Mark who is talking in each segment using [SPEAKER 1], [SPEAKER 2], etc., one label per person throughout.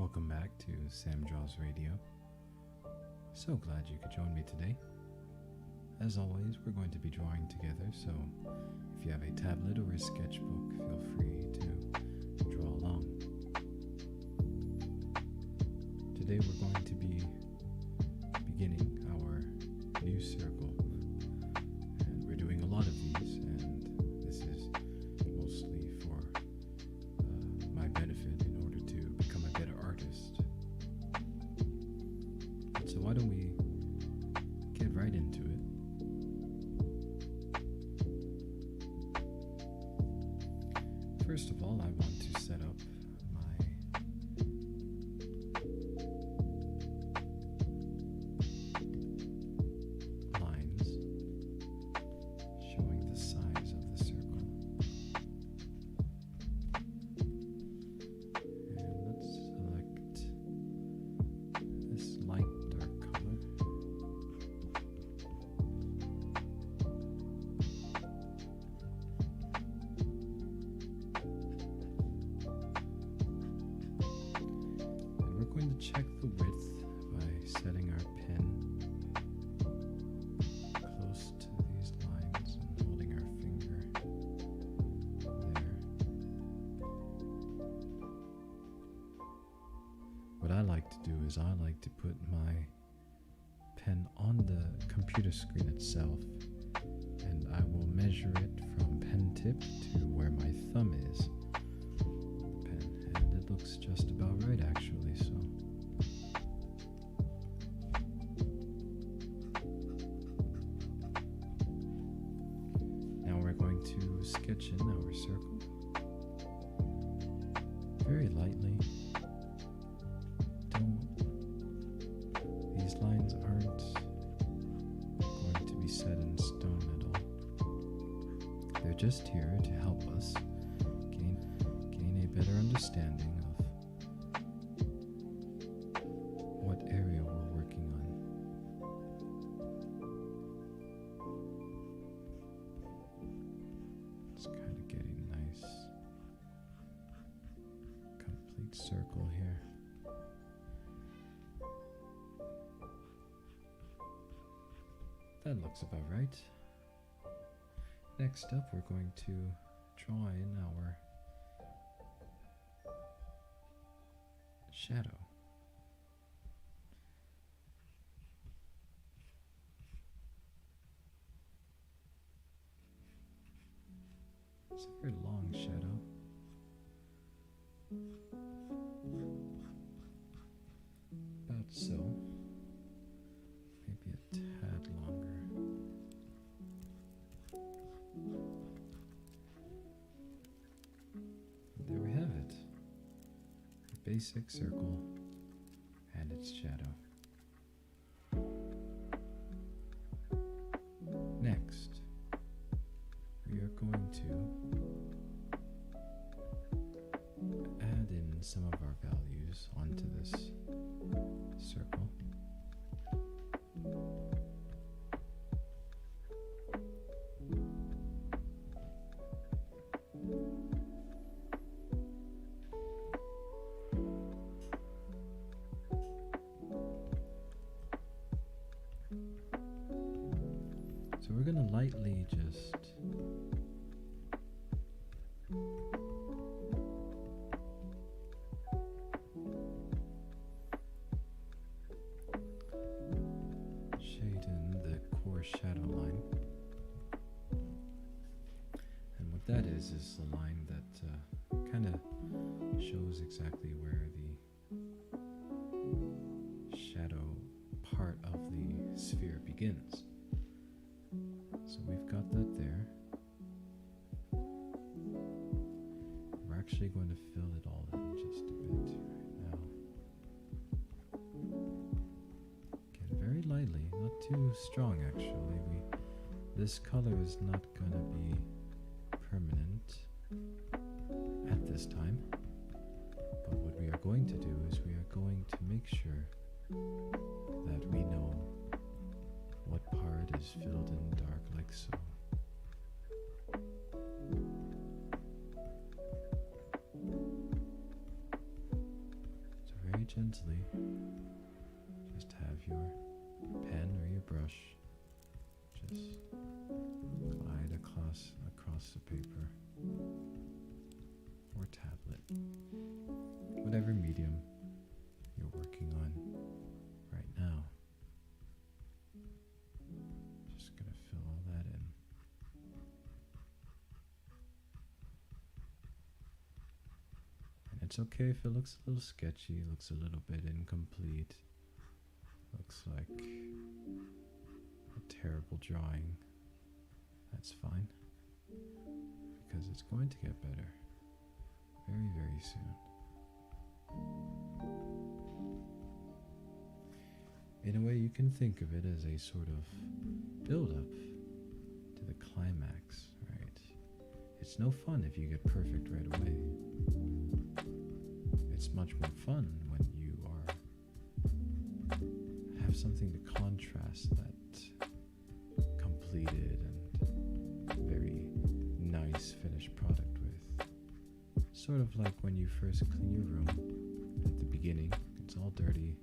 [SPEAKER 1] Welcome back to SAYAM DRAWS Radio. So glad you could join me today. As always, we're going to be drawing together, so if you have a tablet or a sketchbook, feel free to draw along. Today we're going to be beginning our new circle, and we're doing a lot of these, and this is mostly for my benefit in order to become a better artist. So why don't we get right into it? First of all, I want to set up my lines showing the size of the circle. And let's select this light dark color. And we're going to check the width by setting our pen close to these lines and holding our finger there. What I like to do is I like to put my pen on the computer screen itself, and I will measure it from pen tip to where my thumb is. Pen, and it looks just about right actually, so. Now we're going to sketch in our circle very lightly. These lines aren't going to be set in stone at all. They're just here to help us gain a better understanding of what area we're working on. It's kind of getting a nice complete circle here. That looks about right. Next up, we're going to draw in our shadow. It's a very long shadow. About so. Maybe a tad longer. There we have it. A basic circle and its shadow. Next, we are going to add in some of our values onto this circle. So we're going to lightly just shade in the core shadow line. And what that is the line that kind of shows exactly where the shadow part of the sphere begins. So we've got that there. We're actually going to fill it all in just a bit right now. Again, very lightly, not too strong actually. This color is not going to be permanent at this time. But what we are going to do is we are going to make sure that we know what part is filled in dark like so. So very gently, just have your pen or your brush just glide across the paper or tablet, whatever medium you're working on right now. Just gonna fill all that in. And it's okay if it looks a little sketchy, looks a little bit incomplete, looks like a terrible drawing. That's fine, because it's going to get better very, very soon. In a way, you can think of it as a sort of build-up to the climax, right? It's no fun if you get perfect right away. It's much more fun when you have something to contrast that completed and very nice finished product with. Sort of like when you first clean your room at the beginning. It's all dirty,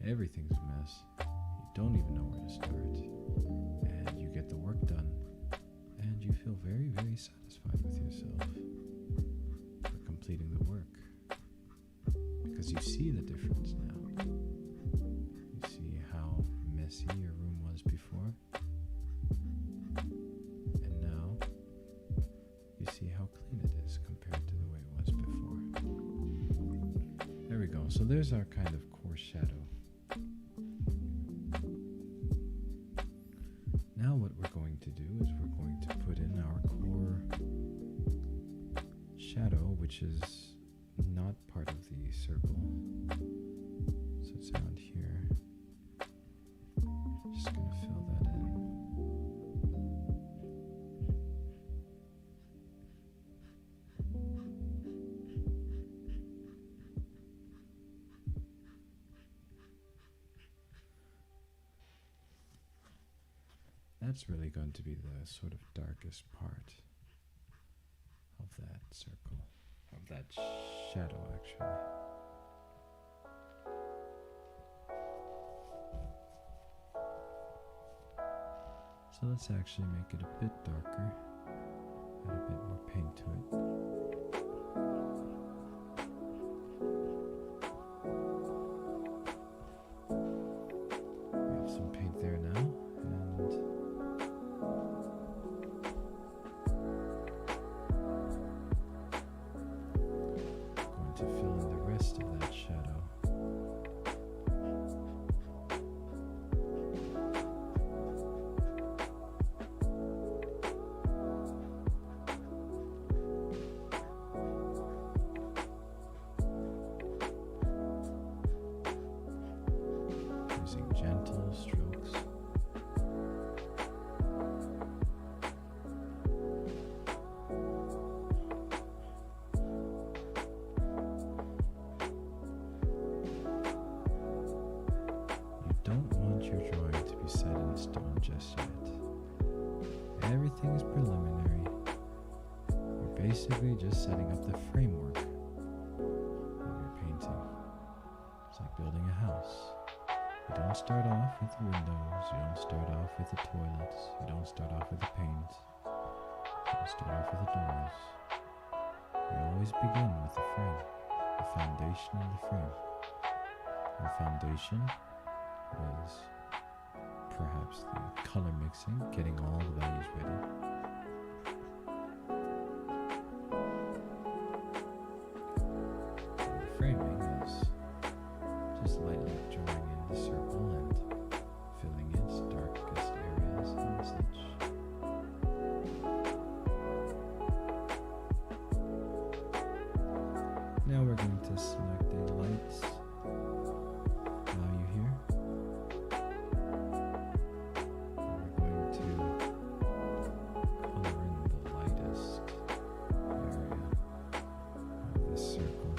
[SPEAKER 1] everything's a mess, you don't even know where to start, and you get the work done, and you feel very, very satisfied with yourself for completing the work, because you see the difference now. You see how messy your room was before, and now you see how clean it is compared to the way it was before. There we go. So there's our kind of core shadow. Now what we're going to do is we're going to put in our core shadow, which is not part of the circle. So it's around here. Just going to fill that in. That's really going to be the sort of darkest part of that circle, of that shadow actually. So let's actually make it a bit darker, add a bit more paint to it. We have some paint there now, and going to fill in the rest of that shadow. Using gentle strokes. You don't want your drawing to be set in stone just yet. Everything is preliminary. You're basically just setting up the framework of your painting. It's like building a house. You don't start off with the windows, you don't start off with the toilets, you don't start off with the paint, you don't start off with the doors. You always begin with the frame, the foundation and the frame. The foundation was perhaps the color mixing, getting all the values ready. And the framing is just lightly drawing in the circle and filling its darkest areas and such. Now we're going to select a light value here. And we're going to color in the lightest area of this circle.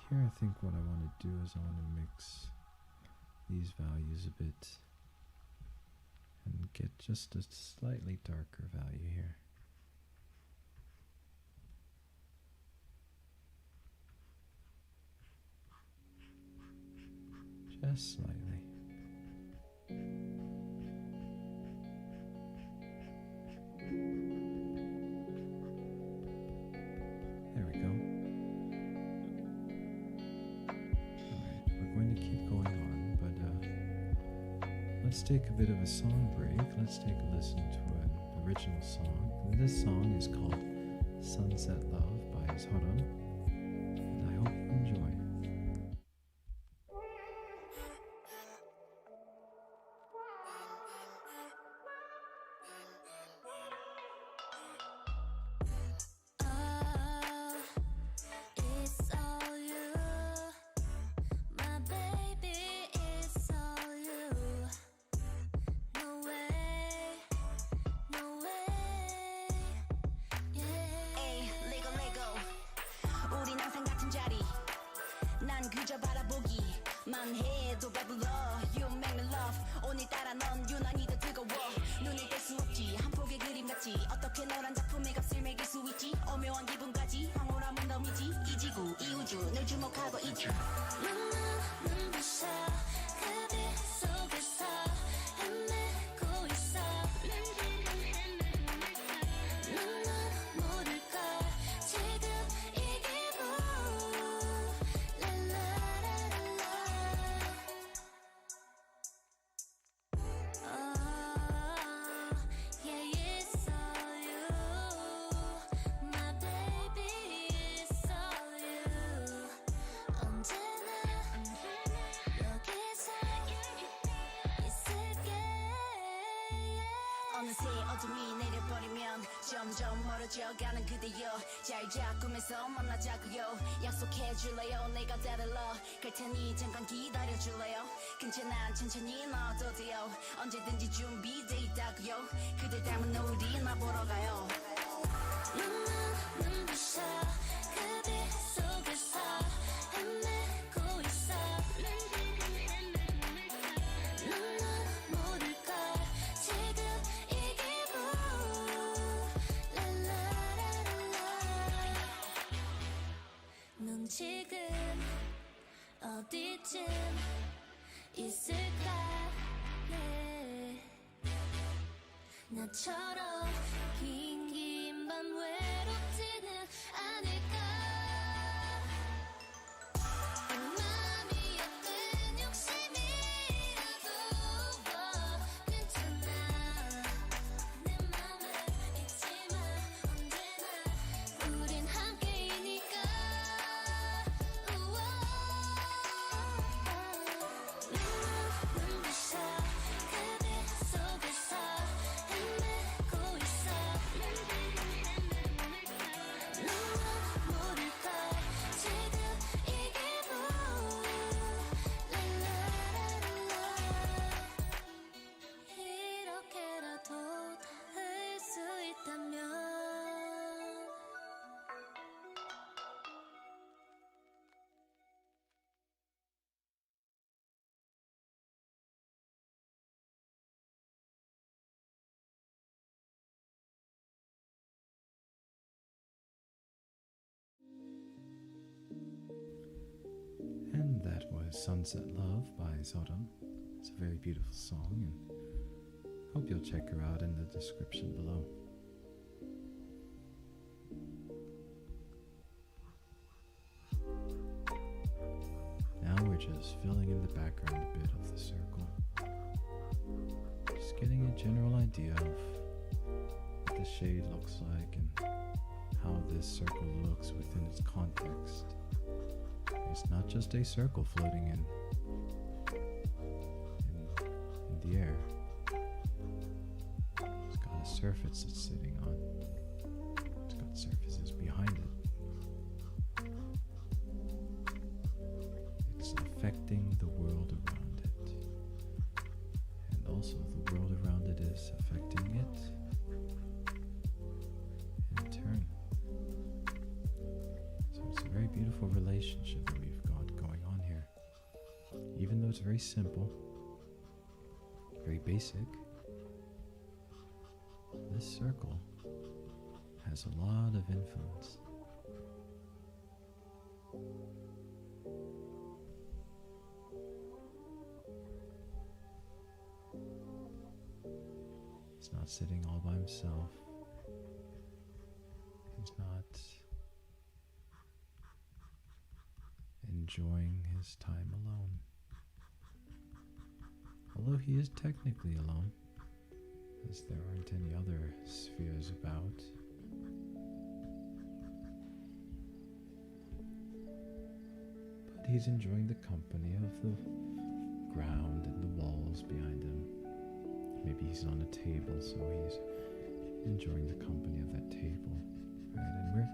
[SPEAKER 1] here I think what I want to do is I want to mix these values a bit and get just a slightly darker value here. Just slightly. There we go. Alright, we're going to keep going on, but let's take a bit of a song break. Let's take a listen to an original song. And this song is called Sunset Love by SAYAM, and I hope you enjoy.
[SPEAKER 2] 그저 바라보기만 해도 배불러 You make me love 오늘따라 넌 유난히 더 뜨거워 눈을 뗄 수 없지 한 폭의 그림같이 어떻게 너란 작품의 값을 매길 수 있지 오묘한 기분까지 황홀함은 덤이지 이 지구 이 우주 늘 주목하고 있지 눈은 부셔 그 빛 속에서 헤매고 있어 너는 모를걸 지금 이 기분 어느새 어둠이 내려버리면 점점 멀어져가는 그대여 잘 꿈에서 만나자고요 약속해줄래요 내가 따르러 갈 테니 잠깐 기다려줄래요 괜찮아 천천히 넣어도 돼요 언제든지 준비돼 있다고요 그대 닮은 우리 나 보러 가요 눈은 부셔 그 빛 속에서 헤매고 있어 너는 모를걸 지금 이 기분 넌 지금 어디쯤 있을까 yeah. 나처럼 긴 밤 외롭지는 않을까 마음이 어떤 욕심이라도 괜찮아 내 맘을 잊지마 언제나 우린 함께이니까 눈은 부셔 그 빛 속에서 헤매고 있어 너는 모를걸 지금 이 기분 이렇게라도 닿을 수 있다면
[SPEAKER 1] And that was Sunset Love by SAYAM. It's a very beautiful song, and hope you'll check her out in the description below. Now we're just filling in the background a bit of the circle. Just getting a general idea of what the shade looks like and how this circle looks within its context. It's not just a circle floating in the air. It's got a surface it's sitting on. It's got surfaces behind it. It's affecting the world around it. And also the world around it is affecting it in turn. So it's a very beautiful relationship that we've though it's very simple, very basic, this circle has a lot of influence. He's not sitting all by himself. He's not enjoying his time alone. Although he is technically alone, as there aren't any other spheres about. But he's enjoying the company of the ground and the walls behind him. Maybe he's on a table, so he's enjoying the company of that table, right?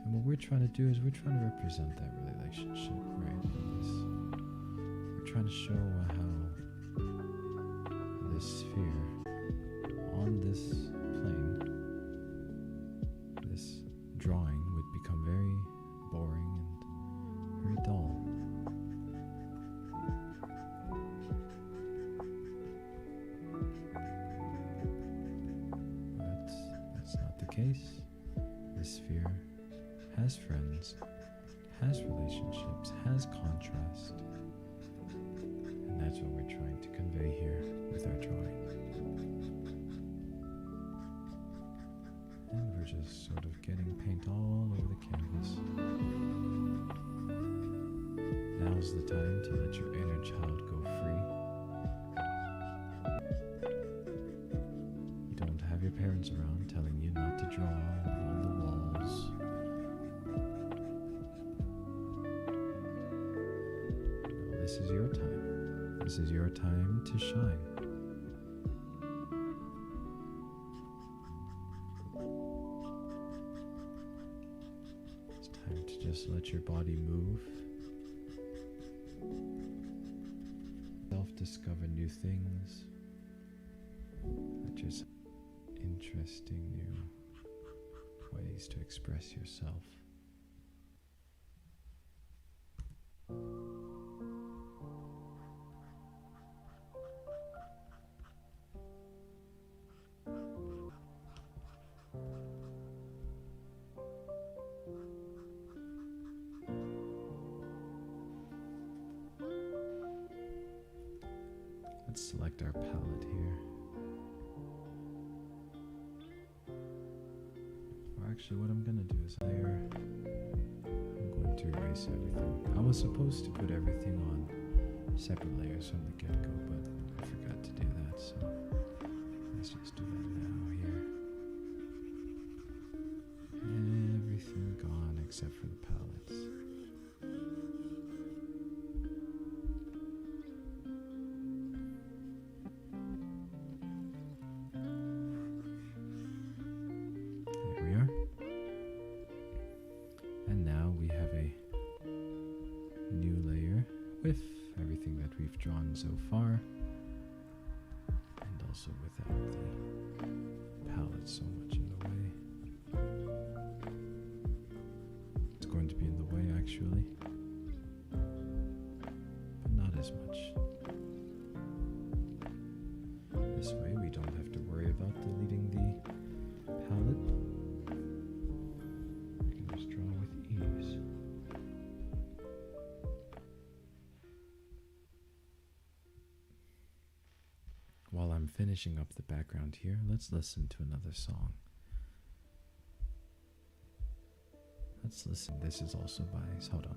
[SPEAKER 1] And what we're trying to do is we're trying to represent that relationship, right? We're trying to show how this sphere on this plane, this drawing would become very boring and very dull. But that's not the case. This sphere has friends, has relationships, has contrast. And that's what we're trying to convey here with our drawing. And we're just sort of getting paint all over the canvas. Now's the time to let your inner child go free. You don't have your parents around telling you not to draw on the walls. No, this is your time. This is your time to shine. It's time to just let your body move. Self-discover new things. Just interesting new ways to express yourself. Let's select our palette here. Or actually what I'm going to do is I'm going to erase everything. I was supposed to put everything on separate layers from the get-go, but I forgot to do that, so let's just do that now here. Everything gone except for the palettes. With everything that we've drawn so far, and also without the palette so much in the way. It's going to be in the way actually, but not as much. This way we don't have to worry about deleting the palette. We can just draw with ease. While I'm finishing up the background here, let's listen to another song. Let's listen. This is also by, hold on.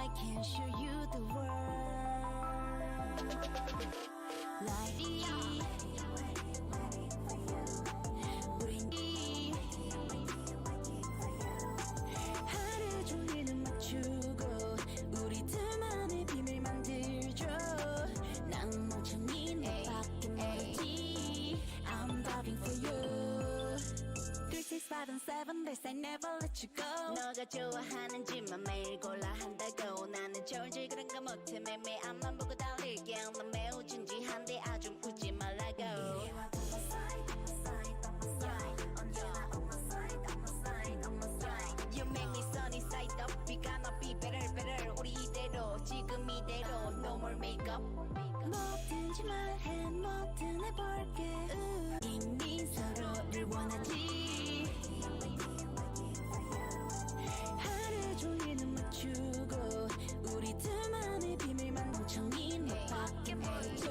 [SPEAKER 2] I can show you the world. Lighty, 우린 하루 종일은 맞추고 우리 둘만의 비밀 만들죠. 난 멍청이 너밖에 모르지. I'm diving for you. 3, 6, 5, and 7 They say never let you go. 너가 좋아하는지만 매일 골라 한다고. 나는 절대 그런 거 못해. 매일 앞만 보고 달릴게. 난 매우 진지한데 아좀 웃지 말라고. You make me sunny side up. We gonna be better better. 우리 이대로 지금 이대로 no more makeup. 뭐든지 말해 뭐든 해볼게. 이미 서로를 원하지. 하루 종일 눈 맞추고 우리 둘만의 비밀만 멍청이 너밖에 모르죠.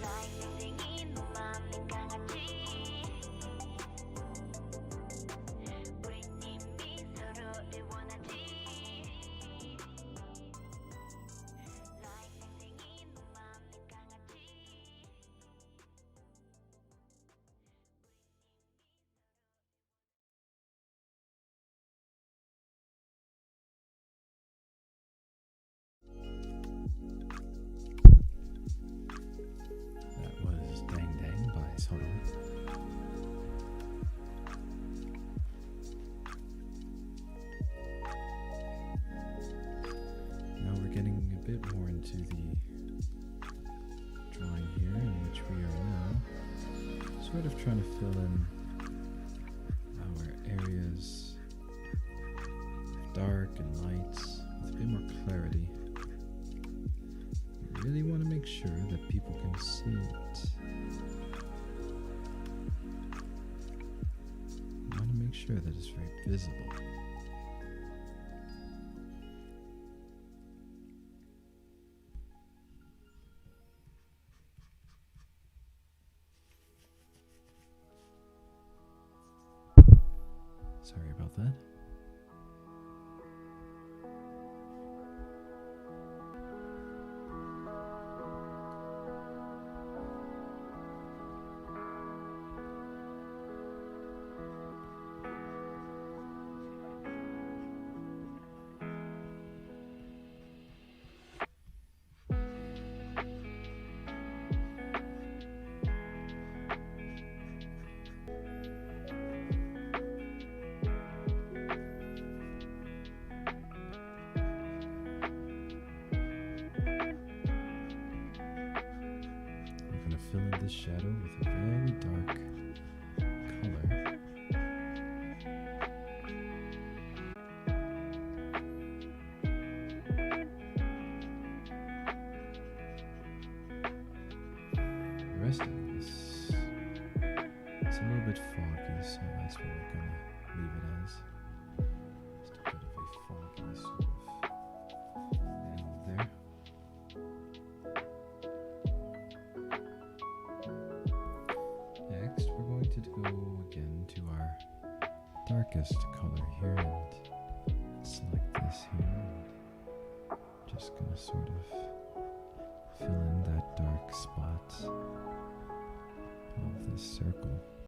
[SPEAKER 2] Like 땡땡이 너만의 강아지. 우린 이미 서로를 원하지. Like 땡땡이 너만의 강아지.
[SPEAKER 1] That was Dang Dang by Soto. Now we're getting a bit more into the drawing here, in which we are now sort of trying to fill in our areas of dark and lights with a bit more clarity. We really want to make sure that people can see it. We want to make sure that it's very visible. Sorry about that. Fill in this shadow with a very dark color. The rest of this is a little bit foggy, so that's what we're gonna leave it as. Just a bit of a foggy sort of angle there. Next, we're going to go again to our darkest color here and select this here. Just gonna sort of fill in that dark spot of this circle.